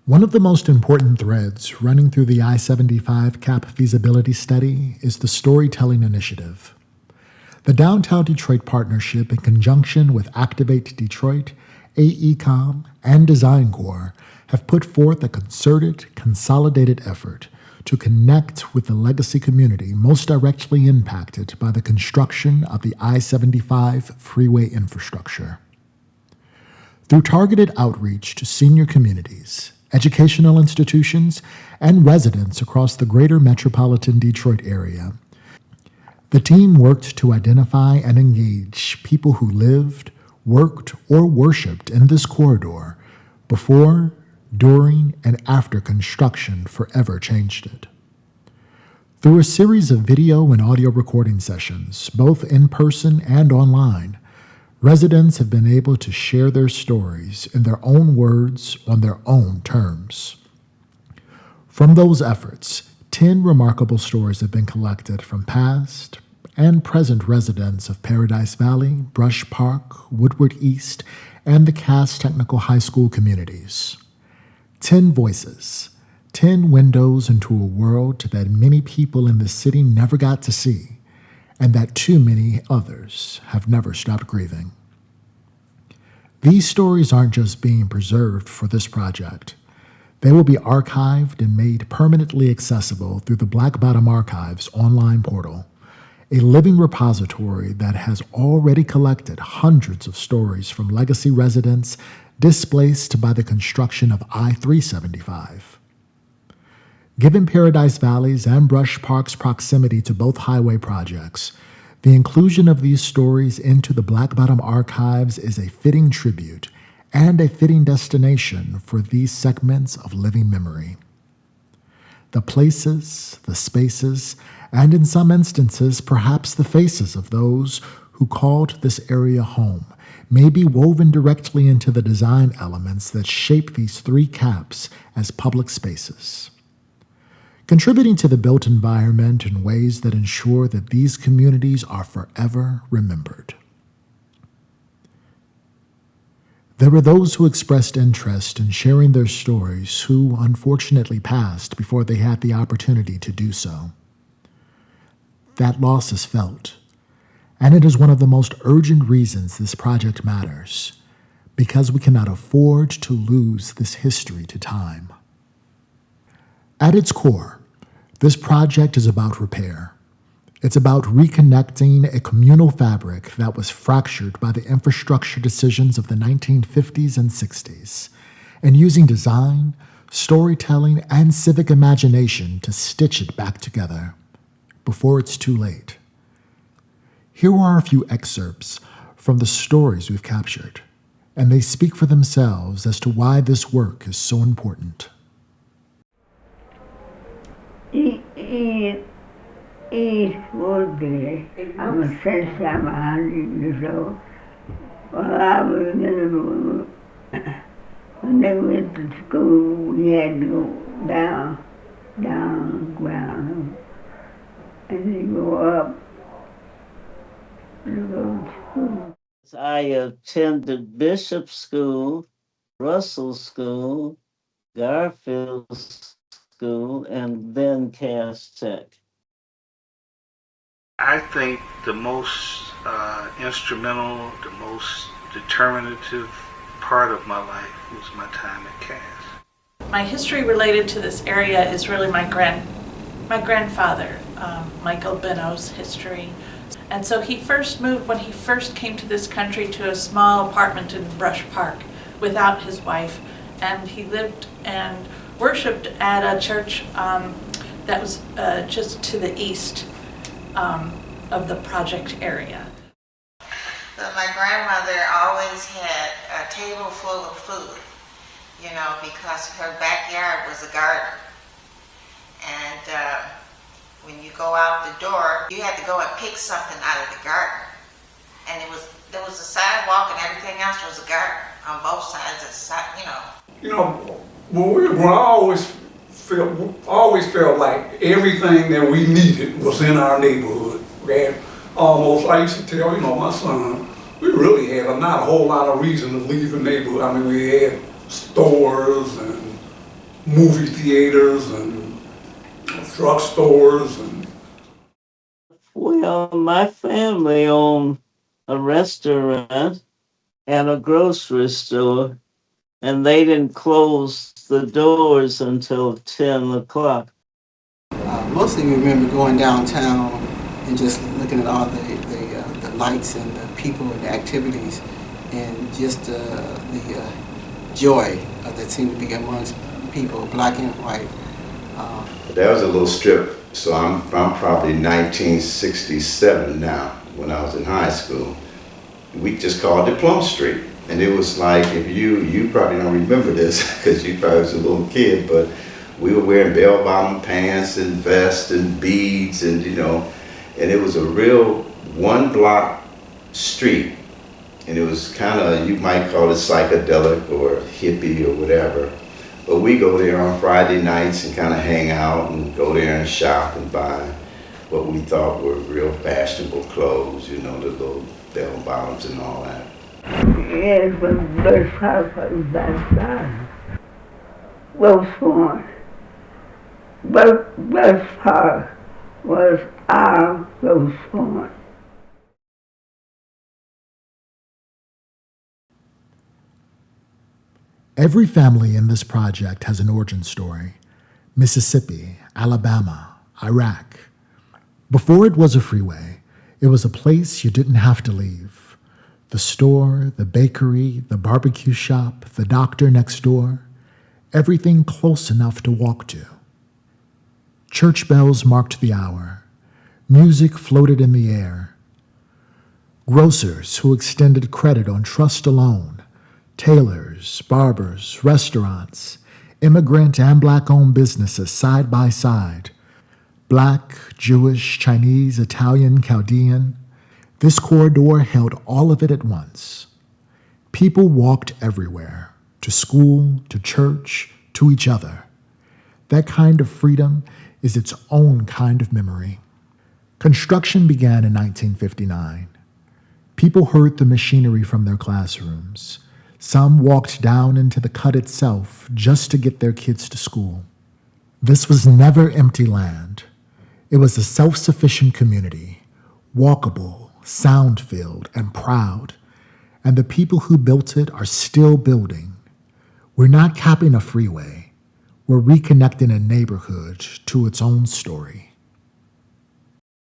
One of the most important threads running through the I-75 CAP feasibility study is the Storytelling Initiative. The Downtown Detroit Partnership, in conjunction with Activate Detroit, AECOM, and Design Corps, have put forth a concerted, consolidated effort to connect with the legacy community most directly impacted by the construction of the I-75 freeway infrastructure. Through targeted outreach to senior communities, educational institutions, and residents across the greater metropolitan Detroit area, the team worked to identify and engage people who lived, worked, or worshiped in this corridor before, during, and after construction forever changed it. Through a series of video and audio recording sessions, both in person and online, residents have been able to share their stories in their own words on their own terms. From those efforts, 10 remarkable stories have been collected from past and present residents of Paradise Valley, Brush Park, Woodward East, and the Cass Technical High School communities. 10 voices, 10 windows into a world that many people in the city never got to see, and that too many others have never stopped grieving. These stories aren't just being preserved for this project. They will be archived and made permanently accessible through the Black Bottom Archives online portal, a living repository that has already collected hundreds of stories from legacy residents displaced by the construction of I-75. Given Paradise Valley's and Brush Park's proximity to both highway projects, the inclusion of these stories into the Black Bottom Archives is a fitting tribute and a fitting destination for these segments of living memory. The places, the spaces, and in some instances, perhaps the faces of those who called this area home may be woven directly into the design elements that shape these three caps as public spaces, contributing to the built environment in ways that ensure that these communities are forever remembered. There were those who expressed interest in sharing their stories who unfortunately passed before they had the opportunity to do so. That loss is felt, and it is one of the most urgent reasons this project matters, because we cannot afford to lose this history to time. At its core, this project is about repair. It's about reconnecting a communal fabric that was fractured by the infrastructure decisions of the 1950s and 60s, and using design, storytelling, and civic imagination to stitch it back together before it's too late. Here are a few excerpts from the stories we've captured, and they speak for themselves as to why this work is so important. East Woodley. I'm since I'm 100 years old. Well, I was in the when they went to school, we had to go down ground, and then go up to go to school. I attended Bishop School, Russell School, Garfield School, and then Cass Tech. I think the most instrumental, the most determinative part of my life was my time at Cass. My history related to this area is really my grandfather, Michael Benno's history. And so he first moved, when he first came to this country, to a small apartment in Brush Park without his wife. And he lived and worshiped at a church that was just to the east of the project area. But my grandmother always had a table full of food, you know, because her backyard was a garden. And when you go out the door, you had to go and pick something out of the garden. And there was a sidewalk and everything else was a garden on both sides of the side, you know. You know, when I always felt like everything that we needed was in our neighborhood. And almost, I used to tell, you know, my son, we really had not a whole lot of reason to leave the neighborhood. I mean, we had stores and movie theaters and drugstores and Well, my family owned a restaurant and a grocery store, and they didn't close the doors until 10 o'clock. Mostly remember going downtown and just looking at all the lights and the people and the activities and just the joy that seemed to be amongst people, black and white. That was a little strip, so I'm probably 1967 now. When I was in high school, we just called it Plum Street, and it was like, if you probably don't remember this because you probably was a little kid, but we were wearing bell-bottom pants and vests and beads, and and it was a real one-block street, and it was kind of, you might call it psychedelic or hippie or whatever. But we go there on Friday nights and kind of hang out and go there and shop and buy what we thought were real fashionable clothes, the little bell-bottoms and all that. Yes, the best house was that side. Roseform. Best part was our Roseform. Every family in this project has an origin story. Mississippi, Alabama, Iraq. Before it was a freeway, it was a place you didn't have to leave. The store, the bakery, the barbecue shop, the doctor next door, everything close enough to walk to. Church bells marked the hour. Music floated in the air. Grocers who extended credit on trust alone. Tailors, barbers, restaurants, immigrant and black-owned businesses side by side. Black, Jewish, Chinese, Italian, Chaldean. This corridor held all of it at once. People walked everywhere, to school, to church, to each other. That kind of freedom is its own kind of memory. Construction began in 1959. People heard the machinery from their classrooms. Some walked down into the cut itself just to get their kids to school. This was never empty land. It was a self-sufficient community, walkable, sound-filled, and proud. And the people who built it are still building. We're not capping a freeway. We're reconnecting a neighborhood to its own story.